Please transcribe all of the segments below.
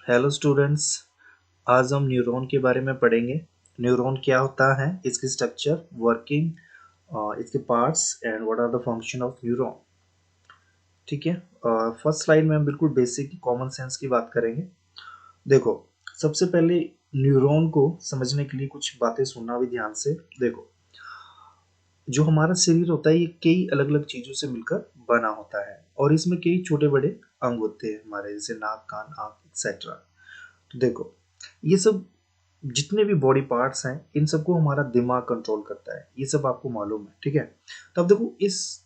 Hello students. आज हम neuron के बारे में पढ़ेंगे। न्यूरॉन क्या होता है, इसकी स्ट्रक्चर, वर्किंग, इसके parts and what are the function of neuron. ठीक है। फर्स्ट स्लाइड में हम बिल्कुल बेसिक कॉमन सेंस की बात करेंगे। देखो, सबसे पहले न्यूरॉन को समझने के लिए कुछ बातें सुनना भी ध्यान से। देखो, जो हमारा शरीर होता है ये कई अलग अलग चीज़ों से मिलकर बना होता है और इसमें कई छोटे बड़े अंग होते हैं हमारे, जैसे नाक, कान, आँख एक्सेट्रा। तो देखो, ये सब जितने भी बॉडी पार्ट्स हैं इन सबको हमारा दिमाग कंट्रोल करता है, ये सब आपको मालूम है। ठीक है। तो अब देखो, इस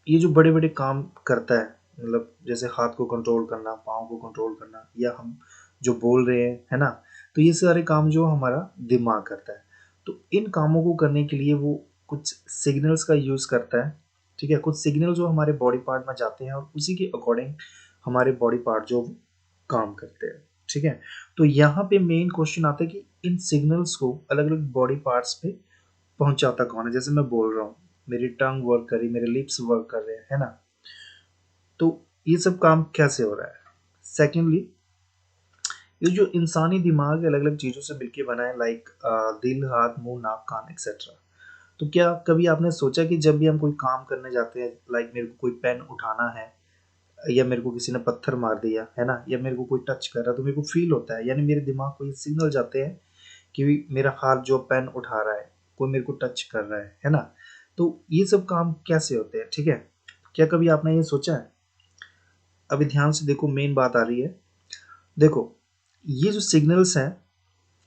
ये जो बड़े बड़े काम करता है, मतलब जैसे हाथ को कंट्रोल करना, पाँव को कंट्रोल करना, या हम जो बोल रहे हैं, है ना, तो ये सारे काम जो हमारा दिमाग करता है। तो इन कामों को करने के लिए वो कुछ सिग्नल्स का यूज़ करता है। ठीक है। कुछ सिग्नल जो हमारे बॉडी पार्ट में जाते हैं और उसी के अकॉर्डिंग हमारे बॉडी पार्ट जो काम करते हैं। ठीक है। तो यहाँ पे मेन क्वेश्चन आता है कि इन सिग्नल्स को अलग अलग बॉडी पार्ट्स पे पहुंचाता कौन है। जैसे मैं बोल रहा हूँ, मेरी टंग वर्क कर रही, मेरे लिप्स वर्क कर रहे हैं, है ना। तो ये सब काम कैसे हो रहा है। सेकेंडली, ये जो इंसानी दिमाग अलग अलग चीज़ों से मिलके बना है, लाइक दिल, हाथ, मुंह, नाक, कान एक्सेट्रा। तो क्या कभी आपने सोचा कि जब भी हम कोई काम करने जाते हैं, लाइक मेरे को कोई पेन उठाना है, या मेरे को किसी ने पत्थर मार दिया है ना, या मेरे को कोई टच कर रहा है, तो मेरे को फील होता है, यानी मेरे दिमाग को ये सिग्नल जाते हैं कि मेरा हाथ जो पेन उठा रहा है, कोई मेरे को टच कर रहा है ना। तो ये सब काम कैसे होते हैं। ठीक है। क्या कभी आपने ये सोचा है। अभी ध्यान से देखो, मेन बात आ रही है। देखो, ये जो सिग्नल्स हैं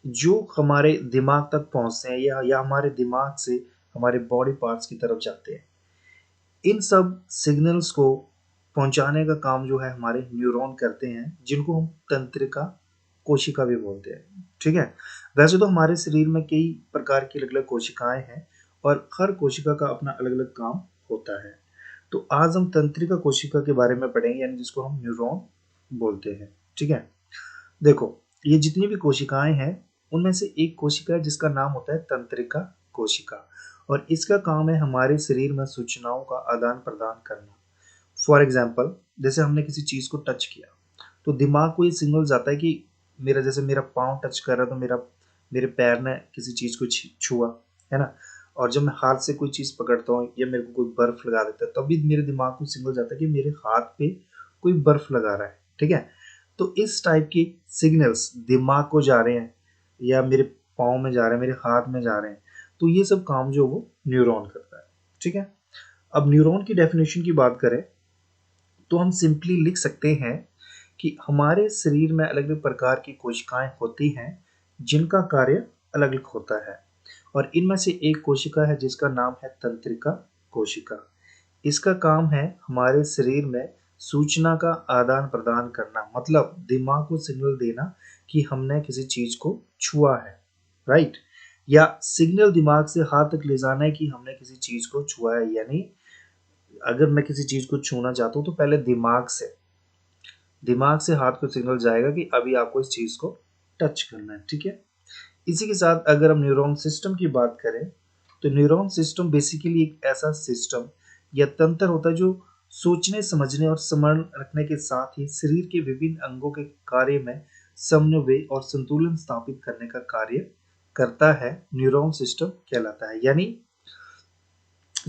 जो हमारे दिमाग तक पहुंचते हैं, या हमारे दिमाग से हमारे बॉडी पार्ट्स की तरफ जाते हैं, इन सब सिग्नल्स को पहुंचाने का काम जो है हमारे न्यूरॉन करते हैं, जिनको हम तंत्रिका कोशिका भी बोलते हैं। ठीक है। वैसे तो हमारे शरीर में कई प्रकार की अलग अलग कोशिकाएं हैं और हर कोशिका का अपना अलग अलग काम होता है। तो आज हम तंत्रिका कोशिका के बारे में पढ़ेंगे, यानी जिसको हम न्यूरॉन बोलते हैं। ठीक है। देखो, ये जितनी भी कोशिकाएं हैं उनमें से एक कोशिका है जिसका नाम होता है तंत्रिका कोशिका, और इसका काम है हमारे शरीर में सूचनाओं का आदान प्रदान करना। फॉर एग्जाम्पल, जैसे हमने किसी चीज़ को टच किया तो दिमाग को ये सिग्नल जाता है कि जैसे मेरा पाँव टच कर रहा है, तो मेरे पैर ने किसी चीज़ को छुआ, है ना। और जब मैं हाथ से कोई चीज़ पकड़ता हूँ या मेरे को कोई बर्फ लगा देता है, तभी मेरे दिमाग को सिग्नल जाता है कि मेरे हाथ पे कोई बर्फ लगा रहा है। ठीक है। तो इस टाइप के सिग्नल्स दिमाग को जा रहे हैं, या मेरे पाँव में जा रहे हैं, मेरे हाथ में जा रहे हैं, तो ये सब काम जो वो न्यूरॉन करता है। ठीक है। अब न्यूरॉन की डेफिनेशन की बात करें तो हम सिंपली लिख सकते हैं कि हमारे शरीर में अलग अलग प्रकार की कोशिकाएं होती हैं जिनका कार्य अलग अलग होता है, और इनमें से एक कोशिका है जिसका नाम है तंत्रिका कोशिका। इसका काम है हमारे शरीर में सूचना का आदान प्रदान करना, मतलब दिमाग को सिग्नल देना कि हमने किसी चीज को छुआ है, राइट, या सिग्नल दिमाग से हाथ तक ले जाना है कि हमने किसी चीज को छुआ है। यानी अगर मैं किसी चीज को छूना चाहता हूँ तो पहले दिमाग से हाथ को सिग्नल जाएगा कि अभी आपको इस चीज को टच करना है। ठीक है। इसी के साथ अगर हम न्यूरॉन सिस्टम की बात करें, तो न्यूरॉन सिस्टम बेसिकली एक ऐसा सिस्टम या तंत्र होता है जो सोचने, समझने और स्मरण रखने के साथ ही शरीर के विभिन्न अंगों के कार्य में समन्वय और संतुलन स्थापित करने का कार्य करता है। न्यूरॉन सिस्टम कहलाता है। यानी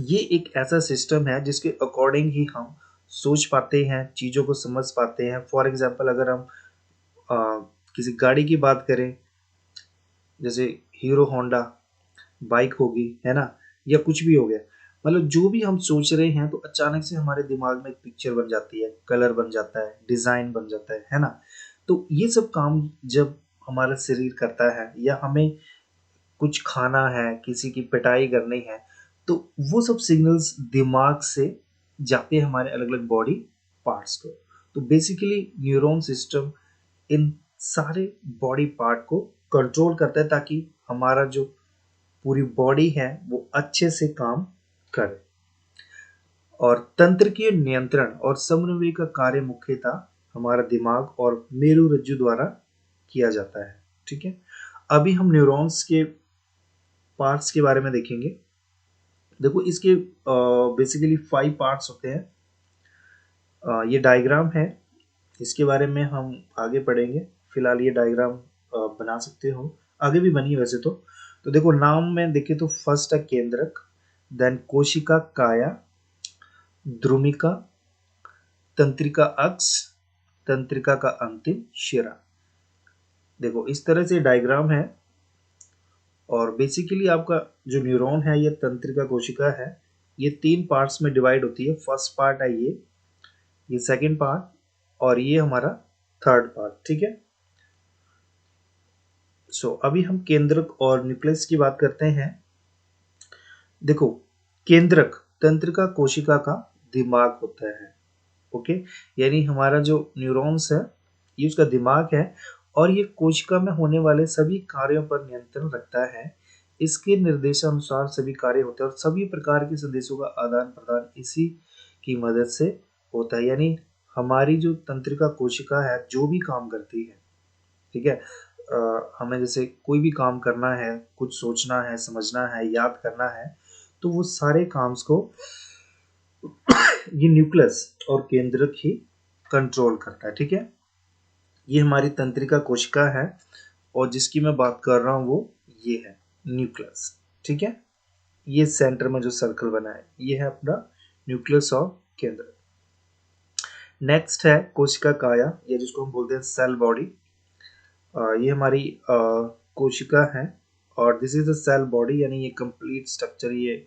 ये एक ऐसा सिस्टम है जिसके अकॉर्डिंग ही हम सोच पाते हैं, चीज़ों को समझ पाते हैं। फॉर एग्जांपल, अगर हम अ, किसी गाड़ी की बात करें, जैसे हीरो होंडा बाइक होगी, है ना, या कुछ भी हो गया, मतलब जो भी हम सोच रहे हैं तो अचानक से हमारे दिमाग में एक पिक्चर बन जाती है, कलर बन जाता है, डिज़ाइन बन जाता है ना। तो ये सब काम जब हमारा शरीर करता है, या हमें कुछ खाना है, किसी की पिटाई करनी है, तो वो सब सिग्नल्स दिमाग से जाते हैं हमारे अलग अलग बॉडी पार्ट्स को। तो बेसिकली न्यूरॉन सिस्टम इन सारे बॉडी पार्ट को कंट्रोल करता है ताकि हमारा जो पूरी बॉडी है वो अच्छे से काम करे। और तंत्रिकीय नियंत्रण और समन्वय का कार्य मुख्यतः हमारा दिमाग और मेरुरज्जु द्वारा किया जाता है। ठीक है। अभी हम न्यूरॉन्स के पार्ट्स के बारे में देखेंगे। देखो, इसके बेसिकली 5 पार्ट्स होते हैं। ये डायग्राम है इसके बारे में हम आगे पढ़ेंगे। फिलहाल ये डायग्राम बना सकते हो, आगे भी बनी वैसे तो देखो नाम में देखे तो फर्स्ट है केंद्रक, देन कोशिका काया, द्रुमिका, तंत्रिका अक्ष, तंत्रिका का अंतिम शिरा। देखो इस तरह से डायग्राम है और बेसिकली आपका जो न्यूरॉन है ये तंत्रिका कोशिका है, ये 3 पार्ट्स में डिवाइड होती है। फर्स्ट पार्ट है ये सेकंड पार्ट और ये हमारा थर्ड पार्ट, ठीक है। अभी हम केंद्रक और न्यूक्लियस की बात करते हैं। देखो केंद्रक तंत्रिका कोशिका का दिमाग होता है, ओके, यानी हमारा जो न्यूरॉन्स है ये उसका दिमाग है और ये कोशिका में होने वाले सभी कार्यों पर नियंत्रण रखता है। इसके निर्देशानुसार सभी कार्य होते हैं और सभी प्रकार के संदेशों का आदान प्रदान इसी की मदद से होता है। यानी हमारी जो तंत्रिका कोशिका है जो भी काम करती है, ठीक है, हमें जैसे कोई भी काम करना है, कुछ सोचना है, समझना है, याद करना है, तो वो सारे काम्स को ये न्यूक्लियस और केंद्रक ही कंट्रोल करता है, ठीक है। ये हमारी तंत्रिका कोशिका है और जिसकी मैं बात कर रहा हूँ वो ये है न्यूक्लियस, ठीक है। ये सेंटर में जो सर्कल बना है ये है अपना न्यूक्लियस और केंद्र। नेक्स्ट है कोशिका काया, ये जिसको हम बोलते हैं सेल बॉडी। ये हमारी कोशिका है और this is the cell body, यानी ये कंप्लीट स्ट्रक्चर ये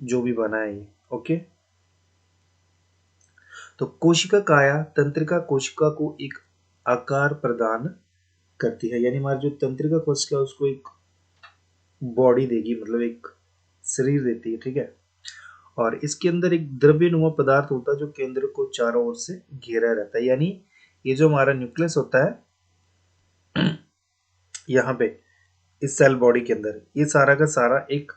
जो भी बना है ये, ओके। तो कोशिका काया तंत्रिका कोशिका को एक आकार प्रदान करती है, यानी हमारी जो तंत्रिका कोशिका है उसको एक बॉडी देगी, मतलब एक शरीर देती है, ठीक है। और इसके अंदर एक द्रव्यनुमा पदार्थ होता है जो केंद्र को चारों ओर से घेरा रहता है। यानी ये जो हमारा न्यूक्लियस होता है यहाँ पे इस सेल बॉडी के अंदर ये सारा का सारा एक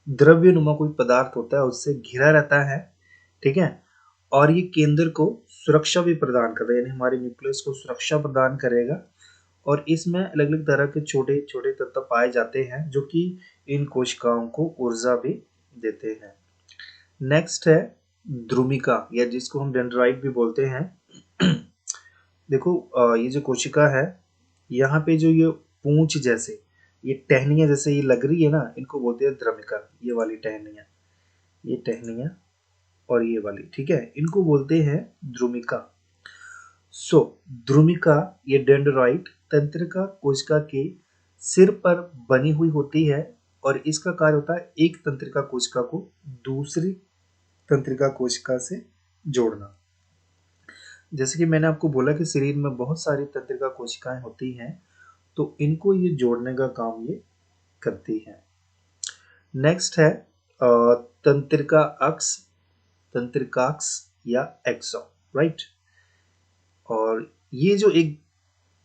द्रव्यनुमा कोई पदार्थ होता है उससे घिरा रहता है, ठीक है। और ये केंद्र को सुरक्षा भी प्रदान करता है, यानी हमारे न्यूक्लियस को सुरक्षा प्रदान करेगा। और इसमें अलग अलग तरह के छोटे छोटे तत्व पाए जाते हैं जो कि इन कोशिकाओं को ऊर्जा भी देते हैं। नेक्स्ट है द्रुमिका, या जिसको हम डेंड्राइट भी बोलते हैं। देखो ये जो कोशिका है यहाँ पे जो ये पूंछ जैसे ये टहनियाँ जैसे ये लग रही है ना, इनको बोलते हैं द्रुमिका। ये वाली टहनियाँ, ये टहनियाँ और ये वाली, ठीक है, इनको बोलते हैं द्रुमिका। द्रुमिका ये डेंड्राइट तंत्रिका कोशिका के सिर पर बनी हुई होती है और इसका कार्य होता है एक तंत्रिका कोशिका को दूसरी तंत्रिका कोशिका से जोड़ना। जैसे कि मैंने आपको बोला कि शरीर में बहुत सारी तंत्रिका कोशिकाएं होती हैं, तो इनको ये जोड़ने का काम ये करती है। नेक्स्ट है तंत्रिका अक्ष, तंत्रिकाक्ष या एक्सॉन, राइट। और ये जो एक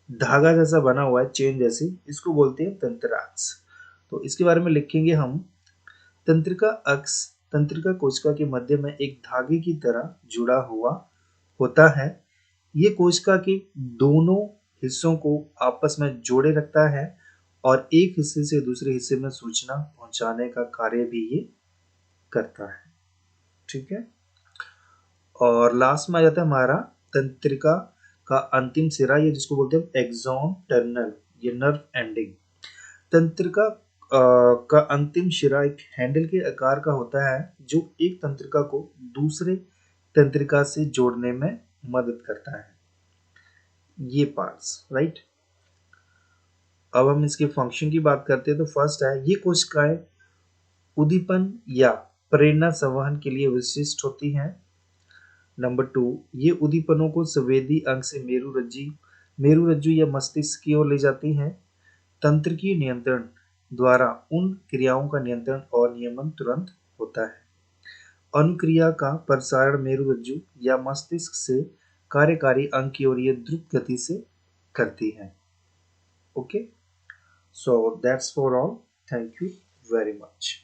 धागा जैसा बना हुआ है, चेन जैसी, इसको बोलते हैं तंत्राक्ष। तो इसके बारे में लिखेंगे हम। तंत्रिका अक्ष तंत्रिका कोशिका के मध्य में एक धागे की तरह जुड़ा हुआ होता है। ये कोशिका के दोनों हिस्सों को आपस में जोड़े रखता है और एक हिस्से से दूसरे हिस्से में सूचना पहुंचाने का कार्य भी ये करता है, ठीक है। और लास्ट में आ जाता है हमारा तंत्रिका का अंतिम सिरा, ये जिसको बोलते हैं एक्सॉन टर्मिनल, ये नर्व एंडिंग। तंत्रिका का अंतिम शिरा एक हैंडल के आकार का होता है जो एक तंत्रिका को दूसरे तंत्रिका से जोड़ने में मदद करता है। ये पार्ट्स, राइट। अब हम इसके फंक्शन की बात करते हैं। तो फर्स्ट है ये कोशिकाएं उद्दीपन या प्रेरणा संवहन के लिए विशिष्ट होती हैं। नंबर 2, ये उद्दीपनों को संवेदी अंग से मेरुरज्जु या मस्तिष्क की ओर ले जाती हैं। तंत्रिकीय नियंत्रण द्वारा उन क्रियाओं का नियंत्रण और नियमन तुरंत होता है। अनुक्रिया का प्रसारण मेरुरज्जु या मस्तिष्क से कार्यकारी अंग की ओर ये द्रुत गति से करती है। Okay, so that's for all. Thank you very much.